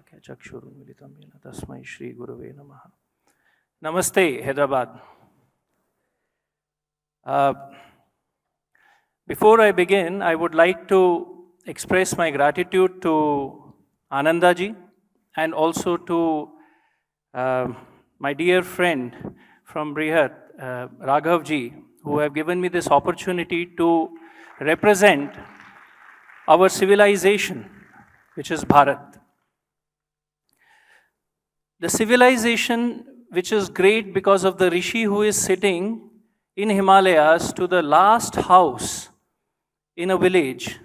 Shalakya Chakshurunmilitam Yena Tasmai Shri Gurave Namaha. Namaste, Hyderabad. Before I begin, I would like to express my gratitude to Anandaji and also to my dear friend from Brihat, Raghavji, who have given me this opportunity to represent our civilization, which is Bharat. The civilization which is great because of the Rishi who is sitting in Himalayas to the last house in a village,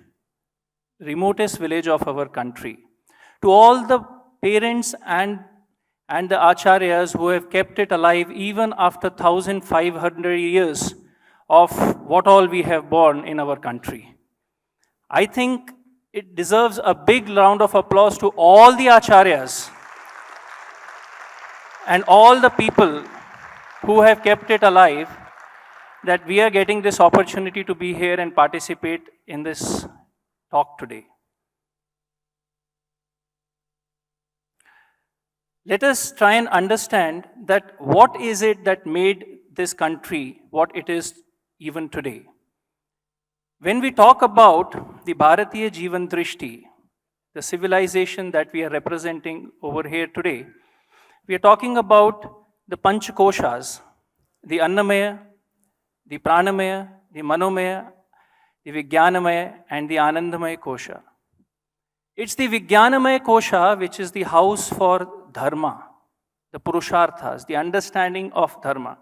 remotest village of our country. To all the parents and the acharyas who have kept it alive even after 1500 years of what all we have borne in our country. I think it deserves a big round of applause to all the acharyas and all the people who have kept it alive, that we are getting this opportunity to be here and participate in this talk today. Let us try and understand that what is it that made this country what it is even today. When we talk about the Bharatiya Jivan Drishti, the civilization that we are representing over here today, we are talking about the panchakoshas, the Annamaya, the Pranamaya, the Manomaya, the Vijnanamaya, and the Anandamaya kosha. It's the Vijnanamaya kosha which is the house for dharma, the purusharthas, the understanding of dharma.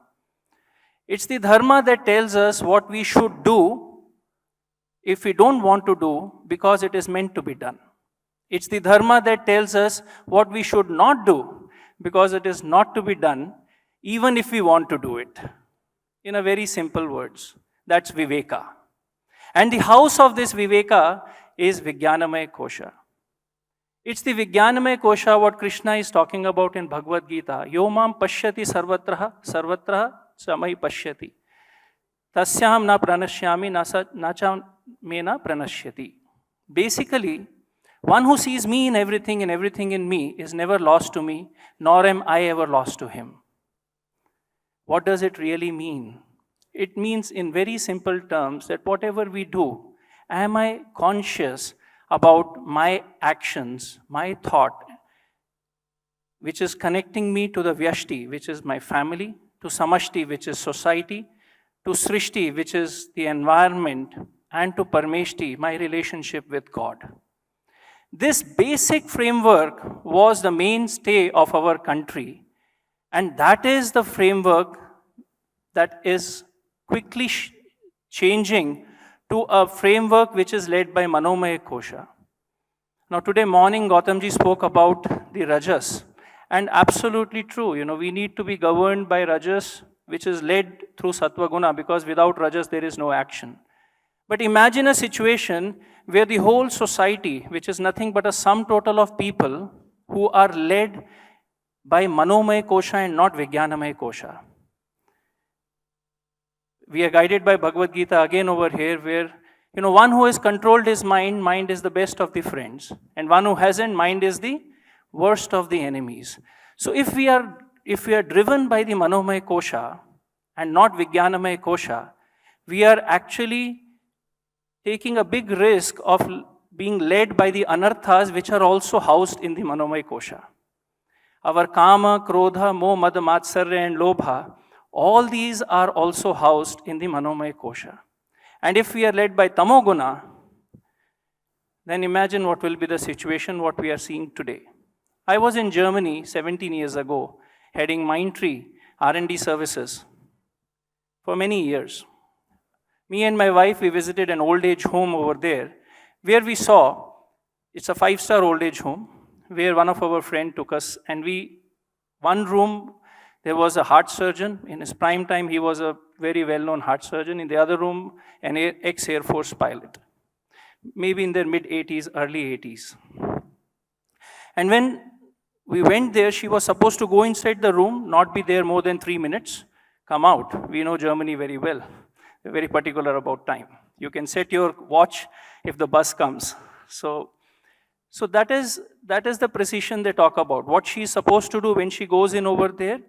It's the dharma that tells us what we should do if we don't want to do because it is meant to be done. It's the dharma that tells us what we should not do because it is not to be done even if we want to do it. In a very simple words, that's Viveka. And the house of this Viveka is Vijnanamaya kosha. It's the Vijnanamaya kosha what Krishna is talking about in Bhagavad Gita. Yomam pashyati sarvatra samai pashyati. Tasyaham na pranashyami nacha me na pranashyati. Basically, one who sees me in everything and everything in me is never lost to me, nor am I ever lost to him. What does it really mean? It means in very simple terms that whatever we do, am I conscious about my actions, my thought, which is connecting me to the vyashti, which is my family, to samashti, which is society, to srishti, which is the environment, and to parmeshti, my relationship with God. This basic framework was the mainstay of our country, and that is the framework that is quickly changing to a framework which is led by Manomaya kosha. Now today morning Gautamji spoke about the Rajas, and absolutely true, we need to be governed by Rajas which is led through Sattva Guna, because without Rajas there is no action. But imagine a situation where the whole society, which is nothing but a sum total of people who are led by Manomaya kosha and not Vijnanamaya kosha. We are guided by Bhagavad Gita again over here, where one who has controlled his mind is the best of the friends, and one who hasn't, mind is the worst of the enemies. So if we are driven by the Manomaya kosha and not Vijnanamaya kosha, we are actually taking a big risk of being led by the anarthas which are also housed in the Manomaya kosha. Our kama, krodha, moh, mad, matsarya and lobha, all these are also housed in the Manomaya kosha. And if we are led by tamoguna, then imagine what will be the situation, what we are seeing today. I was in Germany 17 years ago, heading Mindtree R&D services for many years. Me and my wife, we visited an old age home over there, where we saw, it's a 5-star old age home, where one of our friends took us, and one room, there was a heart surgeon. In his prime time, he was a very well-known heart surgeon. In the other room, an ex-Air Force pilot, maybe in their mid-80s, early 80s. And when we went there, she was supposed to go inside the room, not be there more than 3 minutes, come out. We know Germany very well. They're very particular about time. You can set your watch if the bus comes. So So that is the precision they talk about. What she's supposed to do when she goes in over there,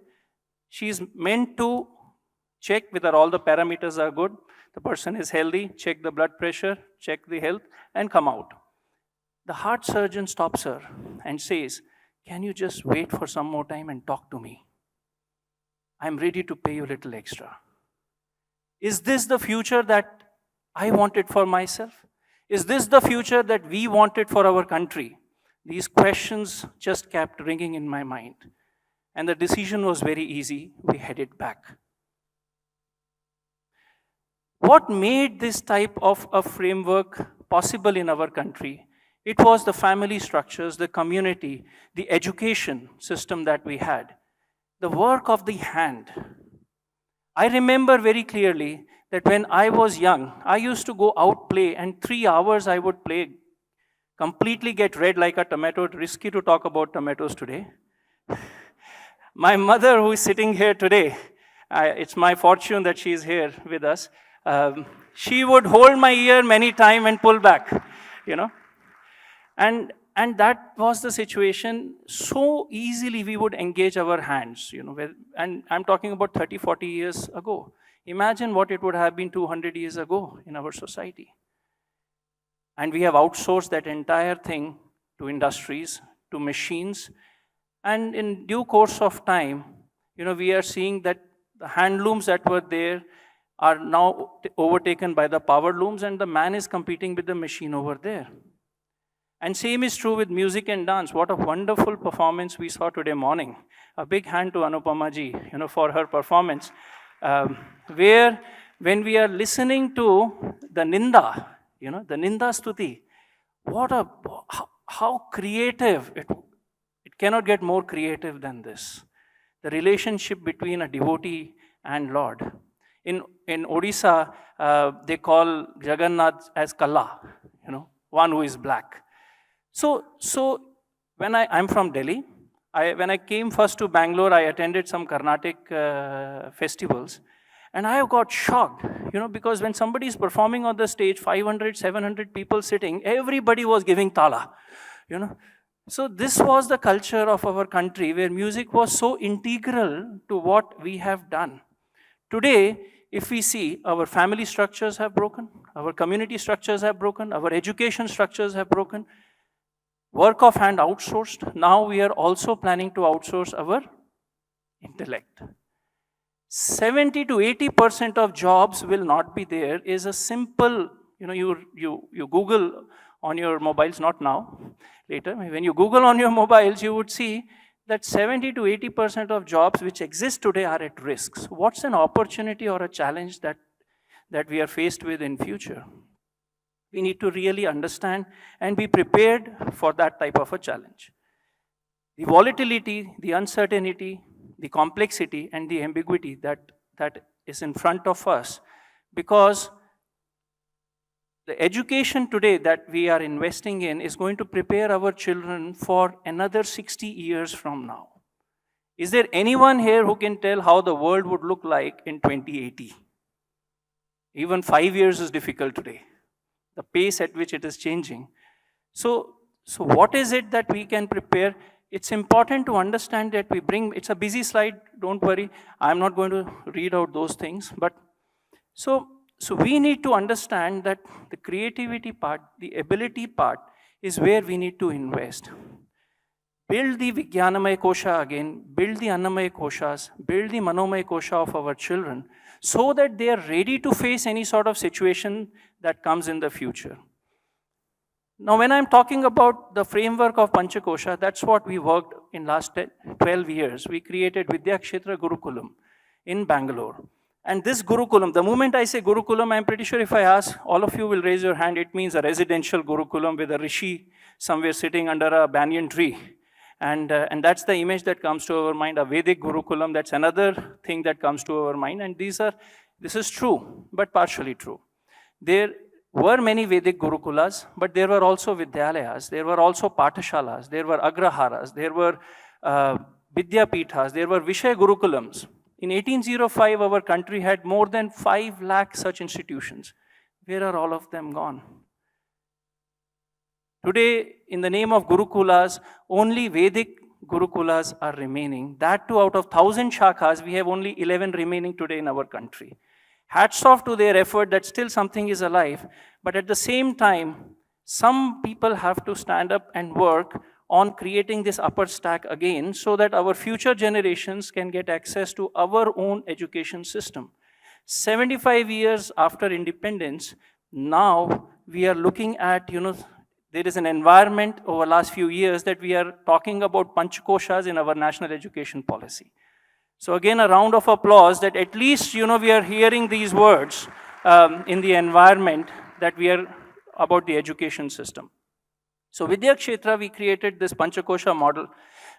she's meant to check whether all the parameters are good, the person is healthy, check the blood pressure, check the health, and come out. The heart surgeon stops her and says, "Can you just wait for some more time and talk to me? I'm ready to pay you a little extra." Is this the future that I wanted for myself? Is this the future that we wanted for our country? These questions just kept ringing in my mind. And the decision was very easy. We headed back. What made this type of a framework possible in our country? It was the family structures, the community, the education system that we had, the work of the hand. I remember very clearly that when I was young, I used to go out play, and 3 hours I would play, completely get red like a tomato. Risky to talk about tomatoes today. My mother, who is sitting here today, it's my fortune that she is here with us. She would hold my ear many times and pull back, you know. And that was the situation. So easily we would engage our hands, you know. And I'm talking about 30, 40 years ago. Imagine what it would have been 200 years ago in our society. And we have outsourced that entire thing to industries, to machines. And in due course of time, you know, we are seeing that the handlooms that were there are now overtaken by the power looms, and the man is competing with the machine over there. And same is true with music and dance. What a wonderful performance we saw today morning. A big hand to Anupama ji, you know, for her performance. Where when we are listening to the Ninda, you know, the Ninda Stuti, how creative, it cannot get more creative than this. The relationship between a devotee and Lord. In Odisha, they call Jagannath as Kalla, you know, one who is black. So when I'm from Delhi, when I came first to Bangalore, I attended some Carnatic festivals, and I got shocked, you know, because when somebody is performing on the stage, 500, 700 people sitting, everybody was giving tala, you know. So this was the culture of our country, where music was so integral to what we have done. Today, if we see, our family structures have broken, our community structures have broken, our education structures have broken, work of hand outsourced. Now we are also planning to outsource our intellect. 70 to 80% of jobs will not be there. Is a simple, you know, you Google on your mobiles, not now, later. When you Google on your mobiles, you would see that 70 to 80% of jobs which exist today are at risk. So what's an opportunity or a challenge that we are faced with in future? We need to really understand and be prepared for that type of a challenge. The volatility, the uncertainty, the complexity, and the ambiguity that is in front of us, because the education today that we are investing in is going to prepare our children for another 60 years from now. Is there anyone here who can tell how the world would look like in 2080? Even 5 years is difficult today, the pace at which it is changing. So what is it that we can prepare? It's important to understand that we bring, it's a busy slide, don't worry, I'm not going to read out those things, but so we need to understand that the creativity part, the ability part is where we need to invest. Build the Vijnanamaya Kosha again, build the Annamaya Koshas, build the Manomaya Kosha of our children, so that they are ready to face any sort of situation that comes in the future. Now, when I'm talking about the framework of panchakosha, that's what we worked in last 12 years. We created Vidyakshetra Gurukulam in Bangalore. And this Gurukulam, the moment I say Gurukulam, I'm pretty sure if I ask, all of you will raise your hand, it means a residential Gurukulam with a rishi somewhere sitting under a banyan tree. And that's the image that comes to our mind, a Vedic Gurukulam, that's another thing that comes to our mind. And this is true, but partially true. There were many Vedic Gurukulas, but there were also Vidyalayas, there were also Pathashalas, there were Agraharas, there were Vidyapithas, there were Vishay Gurukulams. In 1805, our country had more than 5 lakh such institutions. Where are all of them gone? Today, in the name of Gurukulas, only Vedic Gurukulas are remaining. That too, out of 1,000 shakhas, we have only 11 remaining today in our country. Hats off to their effort that still something is alive, but at the same time, some people have to stand up and work on creating this upper stack again so that our future generations can get access to our own education system. 75 years after independence, now we are looking at, there is an environment over the last few years that we are talking about panchakoshas in our national education policy. So again, a round of applause that at least, we are hearing these words in the environment that we are about the education system. So Vidyakshetra, we created this panchakosha model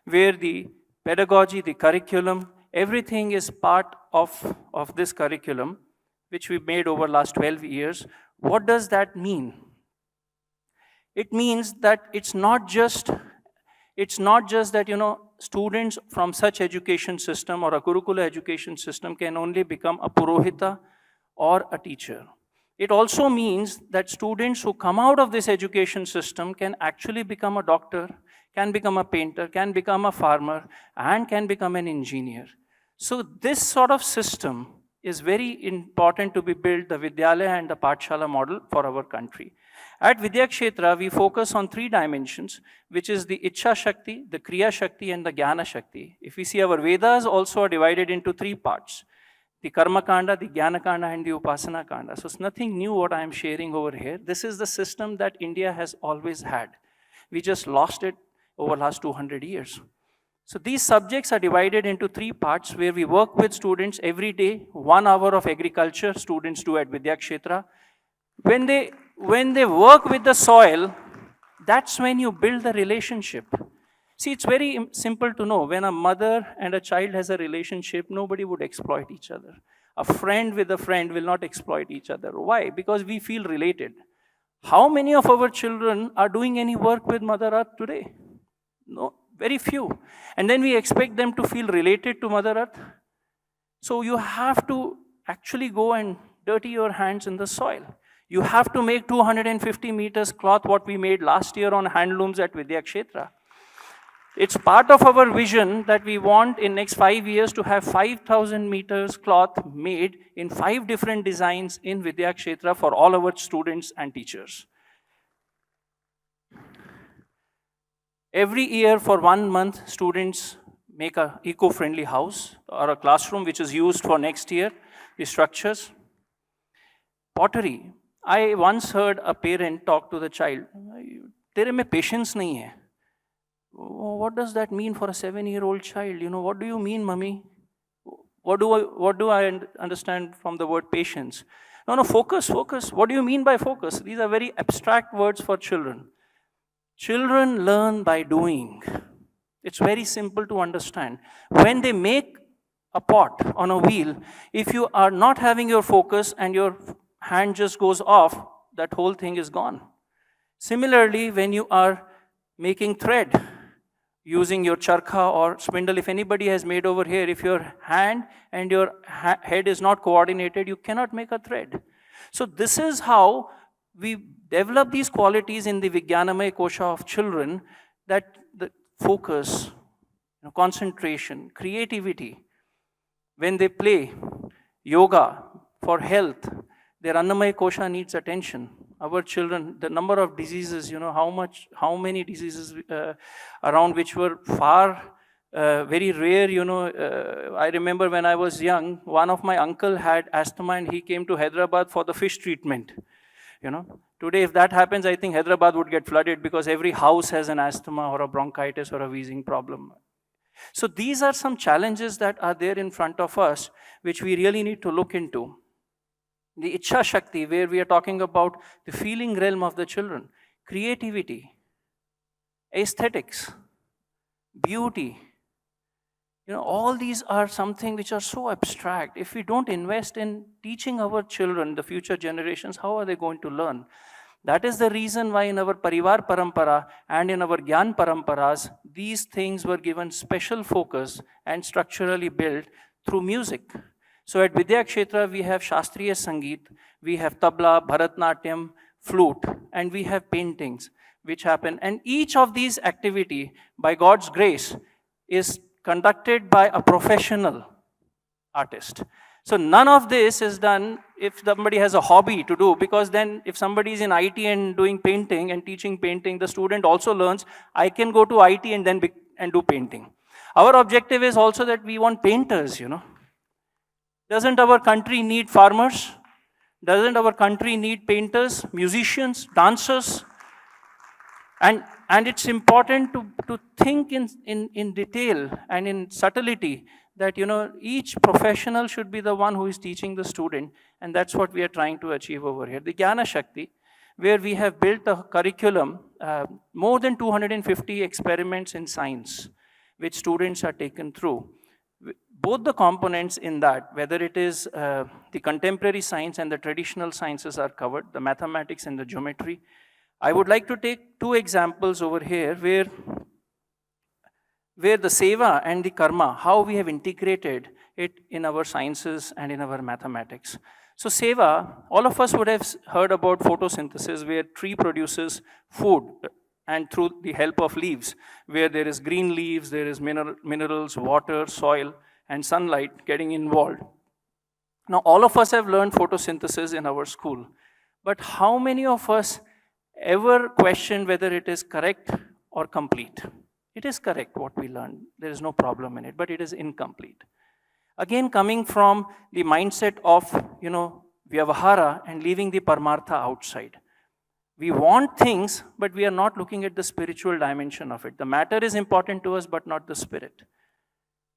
where the pedagogy, the curriculum, everything is part of this curriculum, which we made over the last 12 years. What does that mean? It means that it's not just that, students from such education system or a Gurukula education system can only become a Purohita or a teacher. It also means that students who come out of this education system can actually become a doctor, can become a painter, can become a farmer, and can become an engineer. So this sort of system is very important to be built, the Vidyalaya and the Pathshala model for our country. At Vidyakshetra, we focus on 3 dimensions, which is the Ichha Shakti, the Kriya Shakti, and the Jnana Shakti. If we see, our Vedas also are divided into 3 parts. The Karma Kanda, the Jnana Kanda, and the Upasana Kanda. So it's nothing new what I am sharing over here. This is the system that India has always had. We just lost it over the last 200 years. So these subjects are divided into 3 parts where we work with students every day. 1 hour of agriculture students do at Vidyakshetra. When they work with the soil, that's when you build the relationship. See, it's very simple to know. When a mother and a child has a relationship, nobody would exploit each other. A friend with a friend will not exploit each other. Why? Because we feel related. How many of our children are doing any work with Mother Earth today? No, very few. And then we expect them to feel related to Mother Earth. So you have to actually go and dirty your hands in the soil. You have to make 250 meters cloth, what we made last year on handlooms at Vidyakshetra. It's part of our vision that we want in next 5 years to have 5,000 meters cloth made in 5 different designs in Vidyakshetra for all our students and teachers. Every year for 1 month, students make an eco-friendly house or a classroom which is used for next year, the structures. Pottery. I once heard a parent talk to the child, "Tere mein patience nahi hai." What does that mean for a 7-year-old child? What do you mean, mummy? What do I understand from the word patience? No, focus. What do you mean by focus? These are very abstract words for children. Children learn by doing. It's very simple to understand. When they make a pot on a wheel, if you are not having your focus and your hand just goes off, that whole thing is gone. Similarly, when you are making thread, using your charkha or spindle, if anybody has made over here, if your hand and your head is not coordinated, you cannot make a thread. So this is how we develop these qualities in the Vijnanamaya Kosha of children, that the focus, concentration, creativity. When they play yoga for health, their Annamaya Kosha needs attention. Our children, the number of diseases, how many diseases around which were far, very rare, I remember when I was young, one of my uncle had asthma and he came to Hyderabad for the fish treatment. Today if that happens, I think Hyderabad would get flooded because every house has an asthma or a bronchitis or a wheezing problem. So these are some challenges that are there in front of us, which we really need to look into. The Ichha Shakti, where we are talking about the feeling realm of the children, creativity, aesthetics, beauty. All these are something which are so abstract. If we don't invest in teaching our children, the future generations, how are they going to learn? That is the reason why in our Parivar Parampara and in our Gyan Paramparas, these things were given special focus and structurally built through music. So at Vidyakshetra, we have Shastriya Sangeet, we have Tabla, Bharatnatyam, flute, and we have paintings. which happen. And each of these activity, by God's grace, is conducted by a professional artist. So none of this is done if somebody has a hobby to do, because then if somebody is in IT and doing painting and teaching painting, the student also learns, I can go to IT and then and do painting. Our objective is also that we want painters, Doesn't our country need farmers? Doesn't our country need painters, musicians, dancers? And it's important to think in detail and in subtlety that, each professional should be the one who is teaching the student. And that's what we are trying to achieve over here. The Jnana Shakti, where we have built a curriculum, more than 250 experiments in science, which students are taken through. Both the components in that, whether it is the contemporary science and the traditional sciences are covered, the mathematics and the geometry. I would like to take two examples over here where the seva and the karma, how we have integrated it in our sciences and in our mathematics. So seva, all of us would have heard about photosynthesis, where tree produces food and through the help of leaves, where there is green leaves, there is minerals, water, soil, and sunlight getting involved. Now, all of us have learned photosynthesis in our school, but how many of us ever questioned whether it is correct or complete? It is correct what we learned. There is no problem in it, but it is incomplete. Again, coming from the mindset of, vyavahara and leaving the paramartha outside. We want things, but we are not looking at the spiritual dimension of it. The matter is important to us, but not the spirit.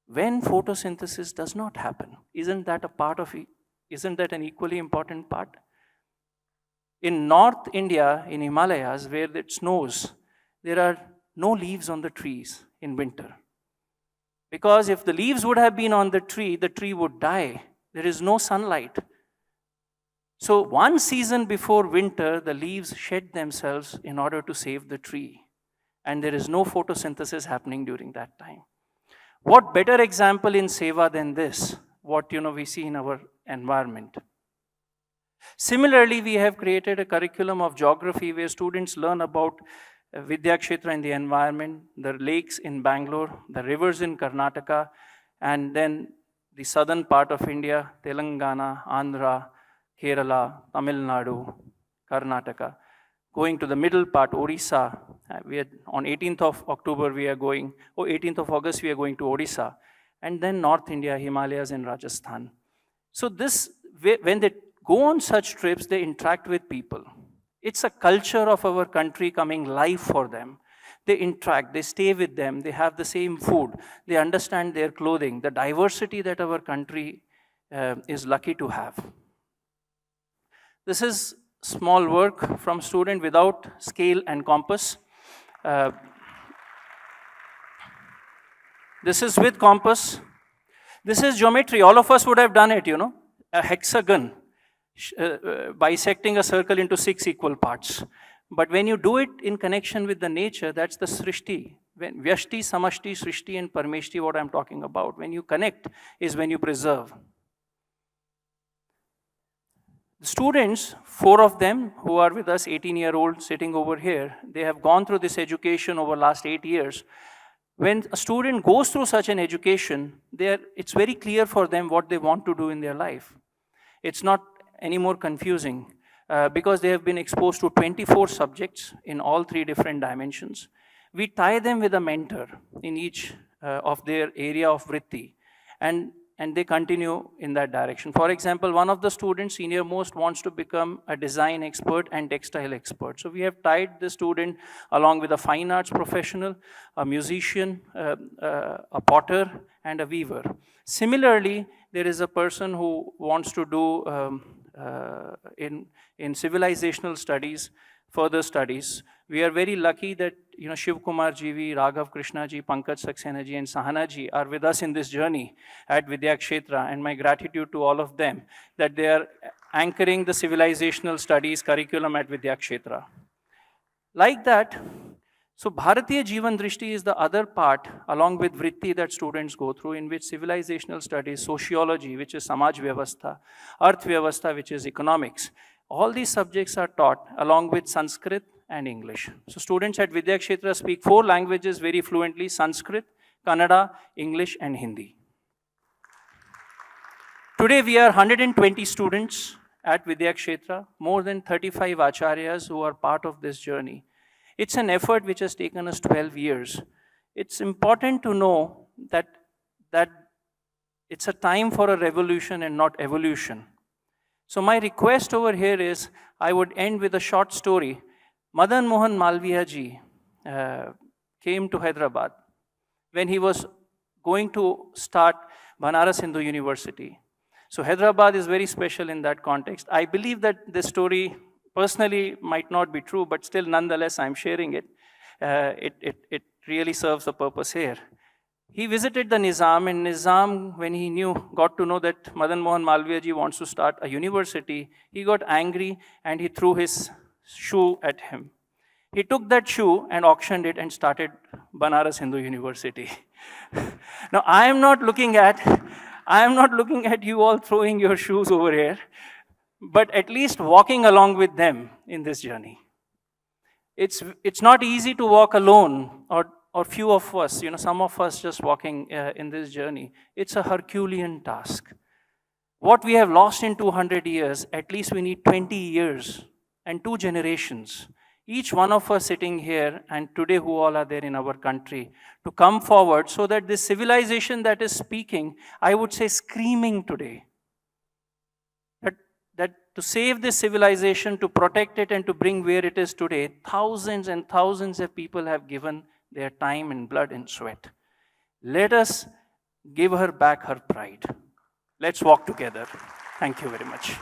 When photosynthesis does not happen, isn't that an equally important part? In North India, in Himalayas, where it snows, there are no leaves on the trees in winter. Because if the leaves would have been on the tree would die. There is no sunlight. So one season before winter, the leaves shed themselves in order to save the tree. And there is no photosynthesis happening during that time. What better example in seva than this? What we see in our environment. Similarly, we have created a curriculum of geography where students learn about Vidyakshetra in the environment, the lakes in Bangalore, the rivers in Karnataka, and then the southern part of India, Telangana, Andhra, Kerala, Tamil Nadu, Karnataka. Going to the middle part, Odisha. On 18th of October, 18th of August, we are going to Odisha. And then North India, Himalayas and Rajasthan. So when they go on such trips, they interact with people. It's a culture of our country coming live for them. They interact, they stay with them, they have the same food, they understand their clothing, the diversity that our country is lucky to have. This is small work from student without scale and compass. This is with compass. This is geometry. All of us would have done it, a hexagon. Bisecting a circle into 6 equal parts. But when you do it in connection with the nature, that's the srishti. When vyashti, samashti, srishti and parmeshti, what I'm talking about. When you connect is when you preserve. The students, 4 of them who are with us, 18-year-old sitting over here, they have gone through this education over last 8 years. When a student goes through such an education, it's very clear for them what they want to do in their life. It's not any more confusing because they have been exposed to 24 subjects in all 3 different dimensions. We tie them with a mentor in each of their area of vritti, and they continue in that direction. For example, one of the students, senior most, wants to become a design expert and textile expert. So we have tied the student along with a fine arts professional, a musician, a potter, and a weaver. Similarly, there is a person who wants to do in civilisational studies, further studies. We are very lucky that Shiv Kumar ji, Raghav Krishna ji, Pankaj Saxena ji and Sahana ji are with us in this journey at Vidyakshetra, and my gratitude to all of them that they are anchoring the civilisational studies curriculum at Vidyakshetra. Like that, so Bharatiya Jivan Drishti is the other part along with vritti that students go through, in which civilisational studies, sociology, which is samaj vyavastha, arth vyavastha, which is economics. All these subjects are taught along with Sanskrit and English. So students at Vidyakshetra speak 4 languages very fluently: Sanskrit, Kannada, English, and Hindi. Today we are 120 students at Vidyakshetra, more than 35 acharyas who are part of this journey. It's an effort which has taken us 12 years. It's important to know that it's a time for a revolution and not evolution. So my request over here is, I would end with a short story. Madan Mohan Malviya ji came to Hyderabad when he was going to start Banaras Hindu University. So Hyderabad is very special in that context. I believe that this story personally might not be true, but still nonetheless I'm sharing it. It really serves a purpose here. He visited the Nizam, and Nizam, when he got to know that Madan Mohan Malviya ji wants to start a university, he got angry and he threw his shoe at him. He took that shoe and auctioned it and started Banaras Hindu University. Now I am not looking at you all throwing your shoes over here, but at least walking along with them in this journey. It's not easy to walk alone, or few of us, some of us just walking in this journey. It's a Herculean task. What we have lost in 200 years, at least we need 20 years and 2 generations. Each one of us sitting here and today who all are there in our country to come forward so that this civilization that is speaking, I would say screaming today, that to save this civilization, to protect it and to bring where it is today, thousands and thousands of people have given their time and blood and sweat. Let us give her back her pride. Let's walk together. Thank you very much.